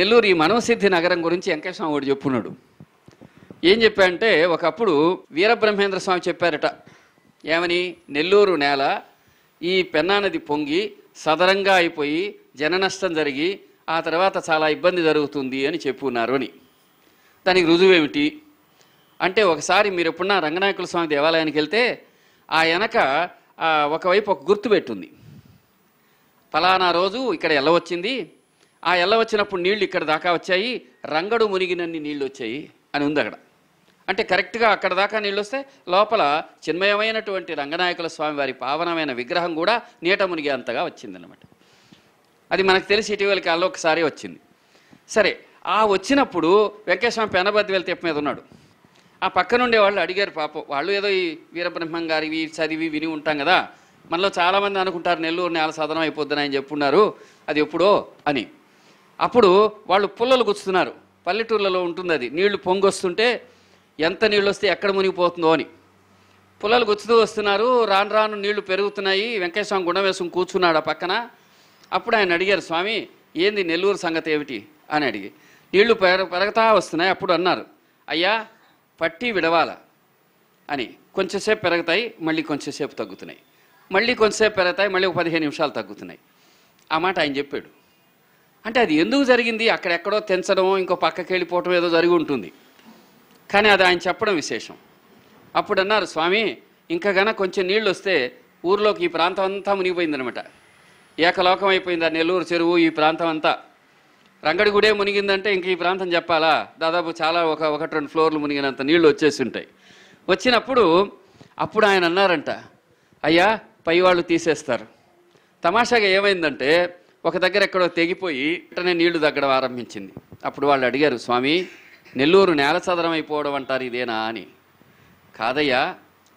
నెల్లూరు ఈ మనవసిద్ధి నగరం గురించి వెంకటేశ్వర స్వామి చెప్పున్నాడు. ఏం చెప్పాడంటే, ఒకప్పుడు వీరబ్రహ్మేంద్ర స్వామి చెప్పారట, ఏమని, నెల్లూరు నేల ఈ పెన్నా నది పొంగి సదరంగా అయిపోయి జననష్టం జరిగి ఆ తర్వాత చాలా ఇబ్బంది జరుగుతుంది అని చెప్పున్నారు అని. దానికి రుజువేమిటి అంటే, ఒకసారి మీరు ఎప్పుడన్నా రంగనాయకుల స్వామి దేవాలయానికి వెళ్తే ఆ వెనక ఒకవైపు ఒక గుర్తు పెట్టుంది, ఫలానా రోజు ఇక్కడ ఎల్ల వచ్చింది, ఆ ఎల్ల వచ్చినప్పుడు నీళ్లు ఇక్కడ దాకా వచ్చాయి, రంగడు మునిగినన్ని నీళ్ళు వచ్చాయి అని ఉంది అక్కడ. అంటే కరెక్ట్గా అక్కడ దాకా నీళ్ళు వస్తే లోపల చిన్మయమైనటువంటి రంగనాయకుల స్వామి వారి పావనమైన విగ్రహం కూడా నీట మునిగే అంతగా వచ్చిందనమాట. అది మనకు తెలిసి ఇటీవల కాలంలో ఒకసారి వచ్చింది. సరే, ఆ వచ్చినప్పుడు వెంకటేశ్వర పెనబద్ది వెళ్తే మీద ఉన్నాడు. ఆ పక్కనుండే వాళ్ళు అడిగారు, పాపం వాళ్ళు ఏదో ఈ వీరబ్రహ్మం గారివి చదివి విని ఉంటాం కదా, మనలో చాలామంది అనుకుంటారు నెల్లూరు నేల సదనం అయిపోద్దని ఆయన చెప్పున్నారు, అది ఎప్పుడో అని. అప్పుడు వాళ్ళు పుల్లలు గుచ్చుతున్నారు, పల్లెటూర్లలో ఉంటుంది అది, నీళ్లు పొంగొస్తుంటే ఎంత నీళ్ళు వస్తే ఎక్కడ మునిగిపోతుందో అని పుల్లలు గుచ్చుతూ వస్తున్నారు. రాను రాను నీళ్లు పెరుగుతున్నాయి. వెంకటేశ్వర గుండం వేసుకుని కూర్చున్నాడు ఆ పక్కన. అప్పుడు ఆయన అడిగారు, స్వామి ఏంది నెల్లూరు సంగతి ఏమిటి అని అడిగి, నీళ్లు పెరగతా వస్తున్నాయి. అప్పుడు అన్నారు, అయ్యా పట్టి విడవాల అని, కొంచెంసేపు పెరుగుతాయి, మళ్ళీ కొంచెంసేపు తగ్గుతున్నాయి, మళ్ళీ కొంచెంసేపు పెరుగుతాయి, మళ్ళీ 15 నిమిషాలు తగ్గుతున్నాయి. ఆ మాట ఆయన చెప్పాడు. అంటే అది ఎందుకు జరిగింది, అక్కడెక్కడో తెంచడం, ఇంకో పక్కకి వెళ్ళిపోవటం ఏదో జరిగి ఉంటుంది, కానీ అది ఆయన చెప్పడం విశేషం. అప్పుడు అన్నారు, స్వామి ఇంకా గన కొంచెం నీళ్ళు వస్తే ఊర్లోకి ఈ ప్రాంతం అంతా మునిగిపోయిందనమాట, ఏకలోకం అయిపోయింది ఆ నెల్లూరు చెరువు, ఈ ప్రాంతం అంతా. రంగడి గుడే మునిగిందంటే ఇంక ఈ ప్రాంతం చెప్పాలా, దాదాపు చాలా 1-2 ఫ్లోర్లు మునిగినంత నీళ్లు వచ్చేసి ఉంటాయి. వచ్చినప్పుడు అప్పుడు ఆయన అన్నారంట, అయ్యా పై వాళ్ళు తీసేస్తారు. తమాషాగా ఏమైందంటే, ఒక దగ్గర ఎక్కడో తెగిపోయి వెంటనే నీళ్లు తగ్గడం ఆరంభించింది. అప్పుడు వాళ్ళు అడిగారు, స్వామి నెల్లూరు నేల సదరం అయిపోవడం అంటారు ఇదేనా అని. కాదయ్యా,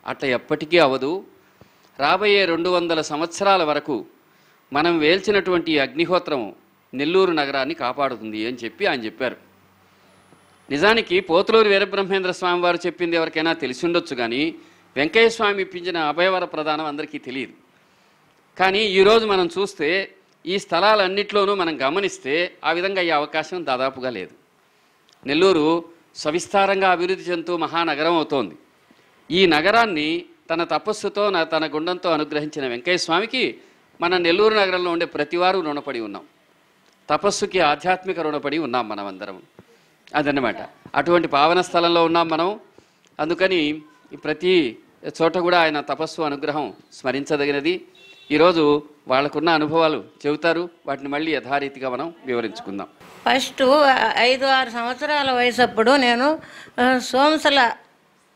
అట్లా ఎప్పటికీ అవదు, రాబోయే 200 సంవత్సరాల వరకు మనం వేల్చినటువంటి అగ్నిహోత్రం నెల్లూరు నగరాన్ని కాపాడుతుంది అని చెప్పి ఆయన చెప్పారు. నిజానికి పోతులూరు వీరబ్రహ్మేంద్ర స్వామి వారు చెప్పింది ఎవరికైనా తెలిసి ఉండొచ్చు, కానీ వెంకయ్య స్వామి ఇప్పించిన అభయవర ప్రదానం అందరికీ తెలియదు. కానీ ఈరోజు మనం చూస్తే ఈ స్థలాలన్నింటిలోనూ మనం గమనిస్తే ఆ విధంగా ఈ అవకాశం దాదాపుగా లేదు. నెల్లూరు సవిస్తారంగా అభివృద్ధి చెందుతూ మహానగరం అవుతోంది. ఈ నగరాన్ని తన తపస్సుతో తన గుండంతో అనుగ్రహించిన వెంకయ్య స్వామికి మన నెల్లూరు నగరంలో ఉండే ప్రతివారు రుణపడి ఉన్నాం. తపస్సుకి ఆధ్యాత్మిక రుణపడి ఉన్నాం మనం అందరం. అదన్నమాట, అటువంటి పావన స్థలంలో ఉన్నాం మనం. అందుకని ప్రతి చోట కూడా ఆయన తపస్సు అనుగ్రహం స్మరించదగినది. ఈరోజు వాళ్ళకున్న అనుభవాలు చెబుతారు, వాటిని మళ్ళీ యథారీతిగా మనం వివరించుకుందాం. ఫస్ట్ 5-6 సంవత్సరాల వయసు అప్పుడు నేను సోమసల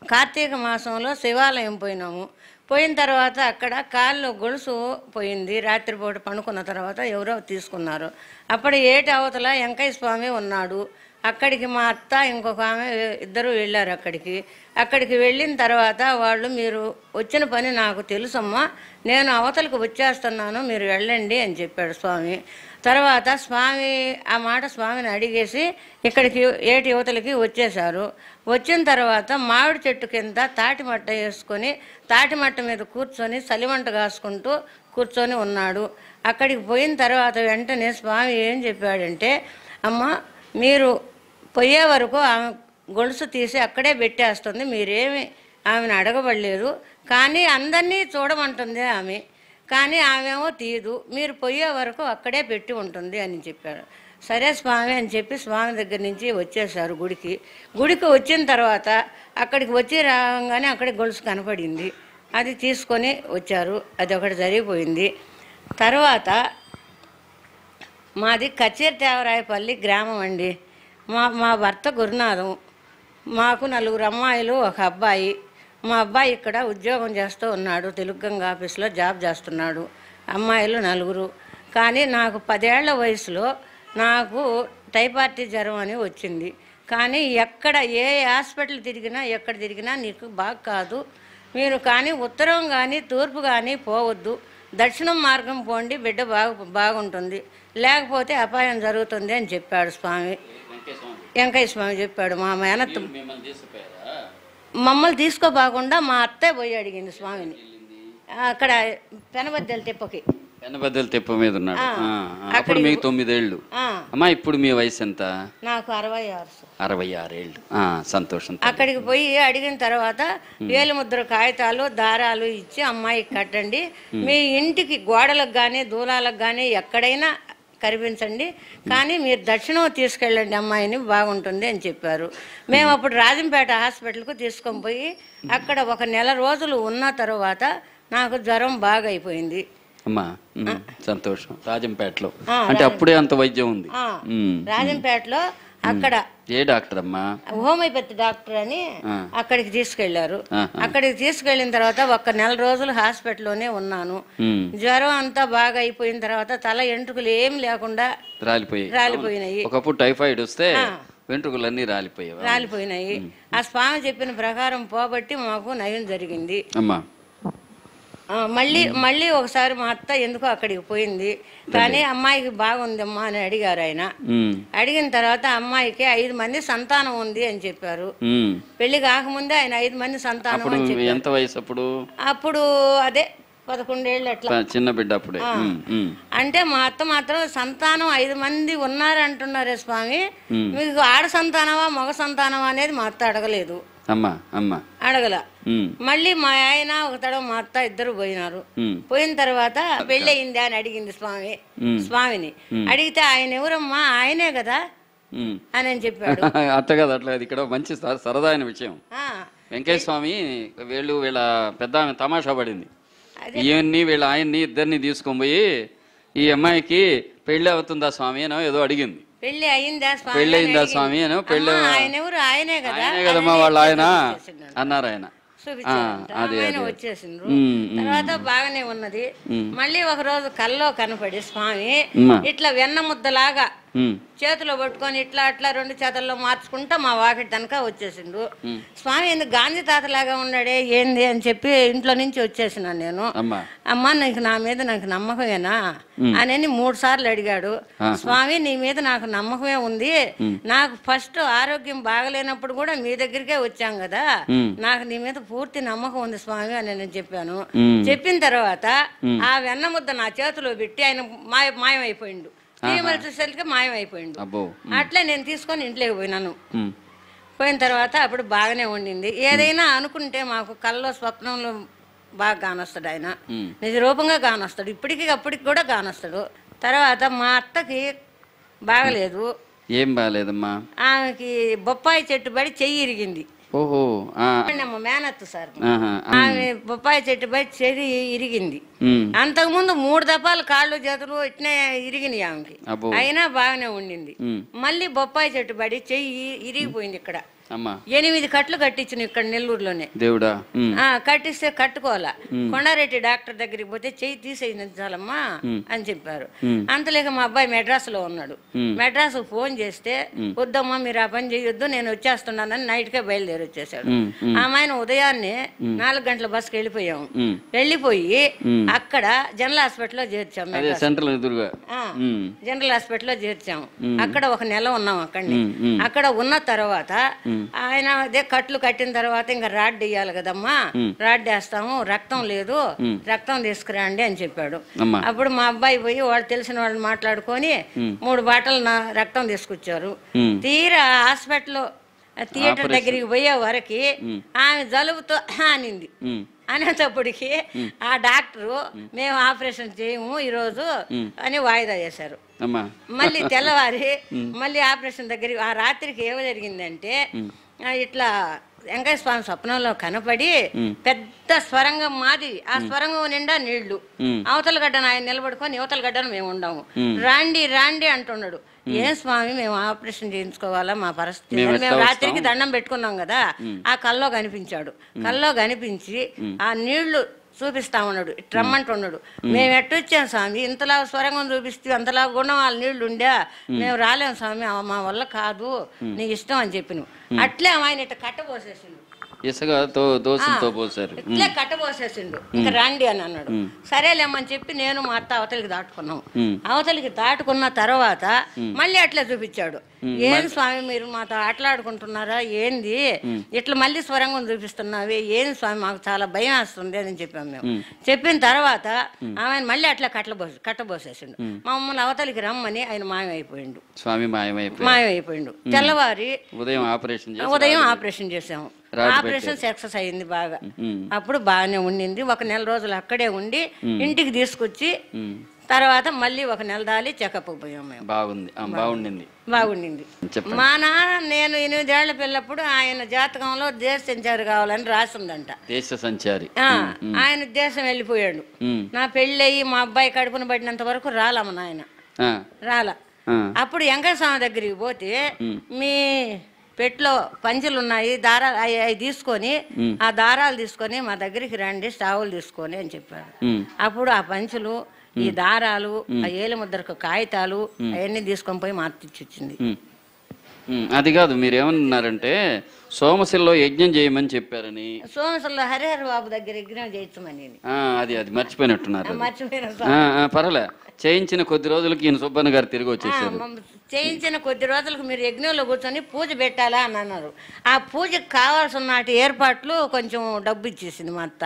కార్తీక మాసంలో శివాలయం పోయినాము. పోయిన తర్వాత అక్కడ కాళ్ళు గొలుసు పోయింది. రాత్రిపూట పండుకున్న తర్వాత ఎవరో తీసుకున్నారు. అప్పుడు ఏటి అవతల వెంకయ్య స్వామి ఉన్నాడు. అక్కడికి మా అత్త ఇంకొక ఆమె ఇద్దరు వెళ్ళారు. అక్కడికి వెళ్ళిన తర్వాత వాళ్ళు, మీరు వచ్చిన పని నాకు తెలుసమ్మా, నేను అవతలకు వచ్చేస్తున్నాను, మీరు వెళ్ళండి అని చెప్పాడు స్వామి. తర్వాత స్వామి ఆ మాట స్వామిని అడిగేసి ఇక్కడికి ఏటి యువతలకి వచ్చేశారు. వచ్చిన తర్వాత మామిడి చెట్టు కింద తాటిమట్ట వేసుకొని తాటిమట్ట మీద కూర్చొని సలిమంట కాసుకుంటూ కూర్చొని ఉన్నాడు. అక్కడికి పోయిన తర్వాత వెంటనే స్వామి ఏం చెప్పాడంటే, అమ్మ మీరు పోయే వరకు ఆమె గొలుసు తీసి అక్కడే పెట్టేస్తుంది, మీరేమి ఆమెను అడగబడలేదు, కానీ అందరినీ చూడమంటుంది ఆమె, కానీ ఆమెమో తీయదు, మీరు పోయే వరకు అక్కడే పెట్టి ఉంటుంది అని చెప్పాడు. సరే స్వామి అని చెప్పి స్వామి దగ్గర నుంచి వచ్చేసారు గుడికి. వచ్చిన తర్వాత అక్కడికి వచ్చి రాగానే అక్కడికి గొలుసు కనపడింది, అది తీసుకొని వచ్చారు. అది ఒకటి జరిగిపోయింది. తర్వాత మాది కచేరితేవరాయపల్లి గ్రామం అండి. మా భర్త గురునాథం. మాకు 4 అమ్మాయిలు, 1 అబ్బాయి. మా అబ్బాయి ఇక్కడ ఉద్యోగం చేస్తూ ఉన్నాడు, తెలుగు గంగ ఆఫీస్లో జాబ్ చేస్తున్నాడు. అమ్మాయిలు 4. కానీ నాకు 10 ఏళ్ల వయసులో నాకు టైఫాయిడ్ జ్వరం అని వచ్చింది. కానీ ఎక్కడ ఏ హాస్పిటల్ తిరిగినా ఎక్కడ తిరిగినా నీకు బాగా కాదు, మీరు కానీ ఉత్తరం కానీ తూర్పు కానీ పోవద్దు, దక్షిణం మార్గం పోండి, బిడ్డ బాగుంటుంది, లేకపోతే అపాయం జరుగుతుంది అని చెప్పాడు స్వామి. వెంకయ్య స్వామి చెప్పాడు. మా మేనత్త మమ్మల్ని తీసుకోపోకుండా మా అత్తే పోయి అడిగింది స్వామిని. అక్కడ పెనబద్దెల తిప్పకి పెన్నబద్దల తెప్ప మీద ఉన్నాడు. అప్పుడు మీకు 9 ఏళ్ళు. అమ్మా ఇప్పుడు మీ వయసు ఎంత? నాకు 66. 66 ఏళ్ళు. సంతోషం. అక్కడికి పోయి అడిగిన తర్వాత వేలిముద్ర కాగితాలు దారాలు ఇచ్చి అమ్మాయికి కట్టండి, మీ ఇంటికి గోడలకు కానీ దూలాలకు కానీ ఎక్కడైనా కనిపించండి, కానీ మీరు దక్షిణం తీసుకెళ్ళండి అమ్మాయిని, బాగుంటుంది అని చెప్పారు. మేము అప్పుడు రాజంపేట హాస్పిటల్కు తీసుకొని పోయి అక్కడ 1 నెల రోజులు ఉన్న తర్వాత నాకు జ్వరం బాగా అయిపోయింది. అమ్మా సంతోషం. రాజంపేటలో అంటే అప్పుడే అంత వైద్యం ఉంది. రాజంపేటలో అక్కడ ఏ డాక్టర్ అమ్మా? హోమియోపతి డాక్టర్ అని అక్కడికి తీసుకెళ్లారు. అక్కడికి తీసుకెళ్లిన తర్వాత 1 నెల రోజులు హాస్పిటల్లోనే ఉన్నాను. జ్వరం అంతా బాగా అయిపోయిన తర్వాత తల ఎంట్రుకలు ఏం లేకుండా రాలిపోయినాయి. ఒకప్పుడు టైఫాయిడ్ వస్తే వెంట్రుకలన్నీ రాలిపోయినాయి. ఆ స్వామి చెప్పిన ప్రకారం పోబట్టి మాకు నయం జరిగింది. మళ్ళీ ఒకసారి మా అత్త ఎందుకో అక్కడికి పోయింది, కానీ అమ్మాయికి బాగుందమ్మా అని అడిగారు ఆయన. అడిగిన తర్వాత అమ్మాయికి 5 మంది సంతానం ఉంది అని చెప్పారు. పెళ్లి కాకముందే ఆయన 5 మంది సంతానం అని చెప్పారు. ఎంత వయసు అప్పుడు? అప్పుడు అదే 11 ఏళ్ళు అట్లా, చిన్న బిడ్డ అప్పుడే. అంటే మా అత్త మాత్రం సంతానం 5 మంది ఉన్నారు అంటున్నారే స్వామి, మీకు ఆడ సంతానమా మగ సంతానమా అనేది మా అత్త అడగలేదు. అడగల. మళ్ళీ మా ఆయన ఒక తడవ మా అత్త ఇద్దరు పోయినారు. పోయిన తర్వాత పెళ్ళి అయిందా అని అడిగింది స్వామిని. అడిగితే ఆయన ఎవరమ్మా, ఆయనే కదా అని చెప్పాడు. అట్ట కదా, అట్లా ఇక్కడ మంచి సరదా అయిన విషయం. వెంకయ్య స్వామి వీళ్ళ పెద్ద ఆమె తమాషా పడింది. ఈయన్ని వీళ్ళ ఆయన్ని ఇద్దరిని తీసుకొని పోయి ఈ అమ్మాయికి పెళ్లి అవుతుందా స్వామి అనో ఏదో అడిగింది. పెళ్లి అయిందా స్వామి అనో, పెళ్లి ఆయనే కదమ్మా వాళ్ళ ఆయన అన్నారు. ఆయన వచ్చేసిండ్రు. తర్వాత బాగానే ఉన్నది. మళ్ళీ ఒక రోజు కల్లో కనపడి స్వామి ఇట్లా వెన్న ముద్దలాగా చేతిలో పట్టుకొని ఇట్లా అట్లా 2 చేతుల్లో మార్చుకుంటా మా వాకిటి తనక వచ్చేసిండు. స్వామి ఎందుకు గాంధీ తాతలాగా ఉన్నాడే ఏంది అని చెప్పి ఇంట్లో నుంచి వచ్చేసినాను నేను. అమ్మా నా మీద నాకు నమ్మకమేనా అని 3 సార్లు అడిగాడు. స్వామి నీ మీద నాకు నమ్మకమే ఉంది, నాకు ఫస్ట్ ఆరోగ్యం బాగలేనప్పుడు కూడా మీ దగ్గరికే వచ్చాం కదా, నాకు నీ మీద పూర్తి నమ్మకం ఉంది స్వామి అని నేను చెప్పాను. చెప్పిన తర్వాత ఆ వెన్న ముద్ద నా చేతిలో పెట్టి ఆయన మాయమైపోయిండు. చూసేసరికి మాయమైపోయిండు. అట్లా నేను తీసుకొని ఇంట్లోకి పోయినాను. పోయిన తర్వాత అప్పుడు బాగానే ఉండింది. ఏదైనా అనుకుంటే మాకు కల్లో స్వప్నంలో బాగా కానొస్తాడు ఆయన, నిజ రూపంగా కానొస్తాడు, ఇప్పటికి అప్పటికి కూడా కానొస్తాడు. తర్వాత మా అత్తకి బాగలేదు. ఏం బాగలేదమ్మా? ఆమెకి బొప్పాయి చెట్టు పడి చెయ్యి ఇరిగింది. మేనత్తు సార్, ఆమె బొప్పాయి చెట్టు పై చెయ్యి ఇరిగింది. అంతకుముందు 3 దఫాలు కాళ్ళు చేతులు ఇట్నే ఇరిగినాయి ఆమెకి, అయినా బాగానే ఉండింది. మళ్ళీ బొప్పాయి చెట్టు పడి చెయ్యి ఇరిగిపోయింది. ఇక్కడ 8 కట్లు కట్టించిన ఇక్కడ నెల్లూరులోనే. దేవుడా! కట్టిస్తే కట్టుకోవాలా. కొండారెడ్డి డాక్టర్ దగ్గరికి పోతే చెయ్యి తీసేయించాలమ్మా అని చెప్పారు. అంతలేక మా అబ్బాయి మెడ్రాస్ లో ఉన్నాడు. మెడ్రాస్ ఫోన్ చేస్తే వద్దమ్మా మీరు ఆ పని చేయొద్దు, నేను వచ్చేస్తున్నానని నైట్కే బయలుదేరి వచ్చేసాడు. ఆ అమ్మాయిని ఉదయాన్నే 4 గంటల బస్కి వెళ్ళిపోయాము. వెళ్ళిపోయి అక్కడ జనరల్ హాస్పిటల్లో చేర్చాము. జనరల్ హాస్పిటల్లో చేర్చాము. అక్కడ 1 నెల ఉన్నాం. అక్కడ ఉన్న తర్వాత ఆయన అదే కట్లు కట్టిన తర్వాత ఇంకా రాడ్ వేయాలి కదమ్మా, రాడ్ వేస్తాము, రక్తం లేదు, రక్తం తీసుకురండి అని చెప్పాడు. అప్పుడు మా అబ్బాయి పోయి వాళ్ళు తెలిసిన వాళ్ళు మాట్లాడుకొని 3 బాటలు రక్తం తీసుకొచ్చారు. తీరా హాస్పిటల్లో థియేటర్ దగ్గరికి పోయే వరకు ఆమె జలుబుతో అనింది. అనేటప్పటికి ఆ డాక్టరు మేము ఆపరేషన్ చేయము ఈరోజు అని వాయిదా చేశారు. మళ్ళీ తెల్లవారి మళ్ళీ ఆపరేషన్ దగ్గరికి ఆ రాత్రికి ఏమో జరిగిందంటే ఇట్లా వెంకయ్య స్వామి స్వప్నంలో కనపడి పెద్ద స్వరంగం మాది, ఆ స్వరంగం నిండా నీళ్లు, అవతల గడ్డను ఆయన నిలబడుకొని యువతల గడ్డను మేము ఉండము, రాండి రాండి అంటున్నాడు. ఏం స్వామి మేము ఆపరేషన్ చేయించుకోవాలా, మా పరిస్థితి, మేము రాత్రికి దండం పెట్టుకున్నాం కదా. ఆ కల్లో కనిపించాడు. కల్లో కనిపించి ఆ నీళ్లు చూపిస్తా ఉన్నాడు, రమ్మంటున్నాడు. మేము ఎట్టొచ్చాం స్వామి, ఇంతలా స్వరంగం చూపిస్తే అంతలా గుణం వాళ్ళ నీళ్లు ఉండా, మేము రాలేము స్వామి, మా వల్ల కాదు, నీ ఇష్టం అని చెప్పిన. అట్లే ఆయన ఇట్లా కట్టబోసేసిండు. ఇసుకతో దోశలతో పోసారు. ఇట్లే కట్టబోసేసిండు. ఇంకా రండి అని అన్నాడు. సరేలేమని చెప్పి నేను మా అత్త అవతలికి దాటుకున్నాం. అవతలికి దాటుకున్న తర్వాత మళ్ళీ అట్లా చూపించాడు. ఏం స్వామి మీరు మాతో ఆటలాడుకుంటున్నారా ఏంది ఇట్లా మళ్ళీ స్వరంగం చూపిస్తున్నావి, ఏం స్వామి మాకు చాలా భయం వేస్తుంది అని చెప్పాం మేము. చెప్పిన తర్వాత ఆమె మళ్ళీ అట్లా కట్టబోసేసిండు. మమ్మల్ని అవతలికి రమ్మని ఆయన మాయమైపోయిండు. స్వామి మాయమైపోయిండు. తెల్లవారి ఉదయం ఆపరేషన్ చేసాము. ఆపరేషన్ సక్సెస్ అయింది బాగా. అప్పుడు బాగానే ఉండింది. 1 నెల రోజులు అక్కడే ఉండి ఇంటికి తీసుకొచ్చి తర్వాత మళ్ళీ 1 నెల దాలి చెకప్ పోయాం మేము. బాగుండింది. మా నాన్న నేను 8 ఏళ్ల పిల్లప్పుడు ఆయన జాతకంలో దేశ సంచారి కావాలని రాసిందంట. దేశ సంచారి ఆయన దేశం వెళ్ళిపోయాడు. నా పెళ్ళి అయ్యి మా అబ్బాయి కడుపున పడినంత వరకు రాలమ్మ నాయన రాలా. అప్పుడు వెంకటస్వామి దగ్గరికి పోతే మీ పెట్లో పంచులు ఉన్నాయి, దారాలు అవి తీసుకొని ఆ దారాలు తీసుకొని మా దగ్గరికి రండి, స్టావులు తీసుకొని అని చెప్పాడు. అప్పుడు ఆ పంచులు, ఈ దారాలు, ఆ ఏలి ముద్రకు కాగితాలు అవన్నీ తీసుకొని పోయి మా అత్తిచ్చి వచ్చింది. అది కాదు, మీరేమన్నారంటే సోమశిలలో యజ్ఞం చేయమని చెప్పారని. సోమశిలలో హరిహర బాబు దగ్గర యజ్ఞం చేయించమని. అది మర్చిపోయినట్టున్నారు. పర్వాలే, చేయించిన కొద్ది రోజులకి ఈయన సుబ్బన్న గారు తిరిగి వచ్చేసారు. చేయించిన కొద్ది రోజులకు మీరు యజ్ఞంలో కూర్చొని పూజ పెట్టాలా అని అన్నారు. ఆ పూజకు కావాల్సిన నాటి ఏర్పాట్లు కొంచెం డబ్బు ఇచ్చేసింది మా అత్త.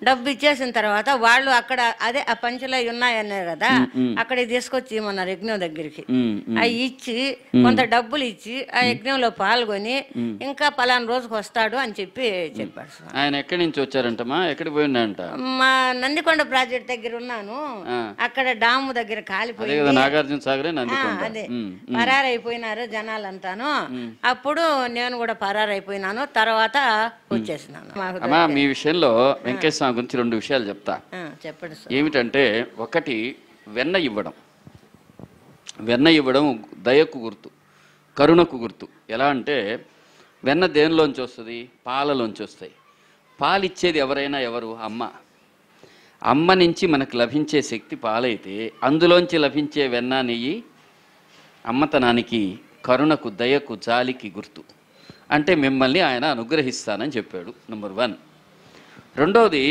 డబ్బు ఇచ్చేసిన తర్వాత వాళ్ళు అక్కడ అదే ఆ పంచులు ఉన్నాయన్నారు కదా, అక్కడికి తీసుకొచ్చి ఇమ్మన్నారు యజ్ఞం దగ్గరికి. అవి ఇచ్చి కొంత డబ్బులు ఇచ్చి ఆ యజ్ఞంలో పాల్గొని ఇంకా పలానా రోజుకు వస్తాడు అని చెప్పాడు. ఆయన ఎక్కడి నుంచి వచ్చారంటమ్మా? ఎక్కడికి పోయిందంట? మా నందికొండ ప్రాజెక్ట్ దగ్గర ఉన్నాను. అక్కడ డాము దగ్గర కాలిపోయింది. నాగార్జున సాగరే నందికొండ. అదే పరారైపోయినారు జనాలంతాను. అప్పుడు నేను కూడా పరారైపోయినాను. తర్వాత వచ్చేసినాను. మీ విషయంలో వెంకటేశ్వర గురించి 2 విషయాలు చెప్తా. చెప్పండి. ఏమిటంటే, ఒకటి వెన్న ఇవ్వడం దయకు గుర్తు, కరుణకు గుర్తు. ఎలా అంటే వెన్న దేనిలోంచి వస్తుంది? పాలలోంచి వస్తాయి. పాలిచ్చేది ఎవరు? అమ్మ నుంచి మనకు లభించే శక్తి పాలైతే అందులోంచి లభించే వెన్న, నెయ్యి అమ్మతనానికి, కరుణకు, దయకు, జాలికి గుర్తు. అంటే మిమ్మల్ని ఆయన అనుగ్రహిస్తానని చెప్పాడు. నెంబర్ 1. రెండవది,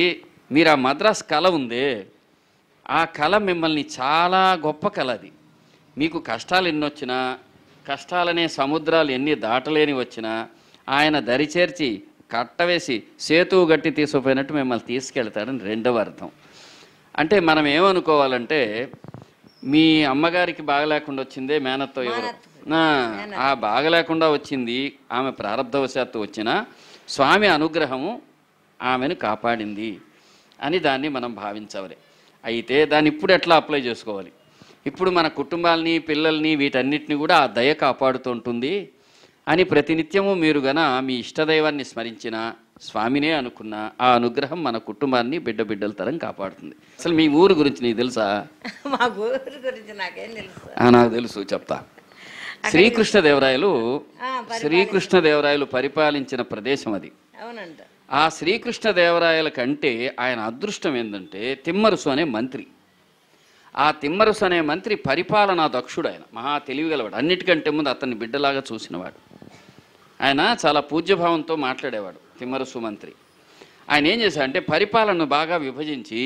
మీరు ఆ మద్రాస్ కళ ఉందే, ఆ కళ మిమ్మల్ని చాలా గొప్ప కళ. అది మీకు కష్టాలు ఎన్నొచ్చినా, కష్టాలనే సముద్రాలు ఎన్ని దాటలేని వచ్చినా ఆయన దరిచేర్చి కట్టవేసి సేతువు గట్టి తీసుకుపోయినట్టు మిమ్మల్ని తీసుకెళ్తాడని రెండవ అర్థం. అంటే మనం ఏమనుకోవాలంటే, మీ అమ్మగారికి బాగలేకుండా వచ్చిందే మేనత్తో ఎవరు, ఆ బాగలేకుండా వచ్చింది ఆమె ప్రారంధవశాత్తు వచ్చిన స్వామి అనుగ్రహము ఆమెను కాపాడింది అని దాన్ని మనం భావించవాలి. అయితే దాన్ని ఇప్పుడు ఎట్లా అప్లై చేసుకోవాలి? ఇప్పుడు మన కుటుంబాలని, పిల్లల్ని, వీటన్నిటిని కూడా ఆ దయ కాపాడుతూ ఉంటుంది అని ప్రతినిత్యము మీరు గన మీ ఇష్టదైవాన్ని స్మరించిన, స్వామినే అనుకున్న ఆ అనుగ్రహం మన కుటుంబాన్ని బిడ్డల తరం కాపాడుతుంది. అసలు మీ ఊరు గురించి నీకు తెలుసా? మా ఊరు గురించి నాకేం తెలుసు? నాకు తెలుసు, చెప్తా. శ్రీకృష్ణదేవరాయలు పరిపాలించిన ప్రదేశం అది. అవునంట. ఆ శ్రీకృష్ణదేవరాయల కంటే ఆయన అదృష్టం ఏంటంటే తిమ్మరుసు అనే మంత్రి. ఆ తిమ్మరుసు అనే మంత్రి పరిపాలనా దక్షుడు. ఆయన మహా తెలివిగలవాడు. అన్నిటికంటే ముందు అతన్ని బిడ్డలాగా చూసినవాడు. ఆయన చాలా పూజ్యభావంతో మాట్లాడేవాడు తిమ్మరుసు మంత్రి. ఆయన ఏం చేశాడంటే పరిపాలనను బాగా విభజించి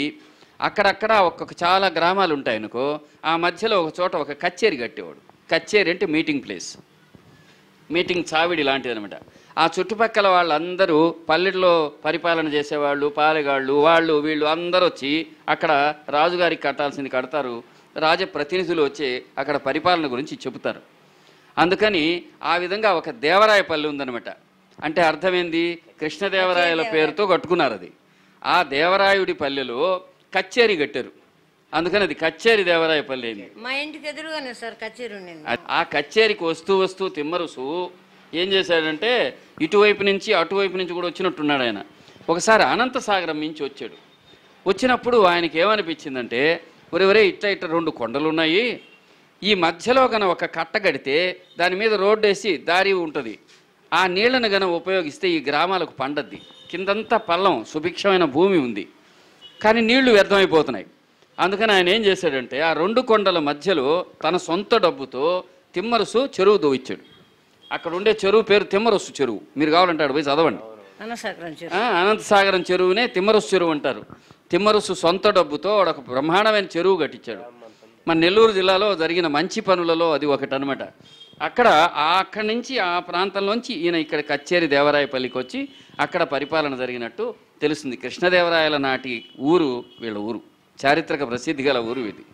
అక్కడక్కడ ఒక్కొక్క చాలా గ్రామాలు ఉంటాయనుకో, ఆ మధ్యలో ఒక చోట ఒక కచేరీ కట్టేవాడు. కచేరీ అంటే మీటింగ్ ప్లేస్, మీటింగ్ చావిడి లాంటిది అనమాట. ఆ చుట్టుపక్కల వాళ్ళందరూ పల్లెల్లో పరిపాలన చేసేవాళ్ళు, పాలెగాళ్ళు, వాళ్ళు వీళ్ళు అందరూ వచ్చి అక్కడ రాజుగారికి కట్టాల్సింది కడతారు. రాజప్రతినిధులు వచ్చి అక్కడ పరిపాలన గురించి చెబుతారు. అందుకని ఆ విధంగా ఒక దేవరాయ పల్లె ఉందనమాట. అంటే అర్థమైంది, కృష్ణదేవరాయల పేరుతో కట్టుకున్నారు అది. ఆ దేవరాయుడి పల్లెలో కచేరీ కట్టారు. అందుకని అది కచేరీ దేవరాయ పల్లె అయింది. మా ఇంటికి ఎదురుగానే సార్ కచేరీ ఉండింది. ఆ కచేరీకి వస్తూ తిమ్మరుసు ఏం చేశాడంటే ఇటువైపు నుంచి అటువైపు నుంచి కూడా వచ్చినట్టున్నాడు ఆయన. ఒకసారి అనంతసాగరం నుంచి వచ్చాడు. వచ్చినప్పుడు ఆయనకి ఏమనిపించిందంటే, ఒరే ఇట్లా 2 కొండలు ఉన్నాయి, ఈ మధ్యలో గన ఒక కట్ట కడితే దాని మీద రోడ్డు వేసి దారి ఉంటుంది, ఆ నీళ్లను గన ఉపయోగిస్తే ఈ గ్రామాలకు పండద్ది. కిందంతా పల్లం, సుభిక్షమైన భూమి ఉంది, కానీ నీళ్లు వ్యర్థమైపోతున్నాయి. అందుకని ఆయన ఏం చేశాడంటే ఆ 2 కొండల మధ్యలో తన సొంత డబ్బుతో తిమ్మరుసు చెరువు దోవిచ్చాడు. అక్కడ ఉండే చెరువు పేరు తిమ్మరసు చెరువు. మీరు కావాలంటే ఆడ పోయి చదవండి. అన్నసాగరం చెరువు. అనంతసాగరం చెరువునే తిమ్మరుసు చెరువు అంటారు. తిమ్మరుసు సొంత డబ్బుతో ఒక బ్రహ్మాండమైన చెరువు కట్టించాడు. మన నెల్లూరు జిల్లాలో జరిగిన మంచి పనులలో అది ఒకటి అనమాట. అక్కడి నుంచి ఆ ప్రాంతంలోంచి ఈయన ఇక్కడ కచ్చేరి దేవరాయపల్లికి వచ్చి అక్కడ పరిపాలన జరిగినట్టు తెలుస్తుంది. కృష్ణదేవరాయల నాటి ఊరు వీళ్ళ ఊరు, చారిత్రక ప్రసిద్ధి గల ఊరు ఇది.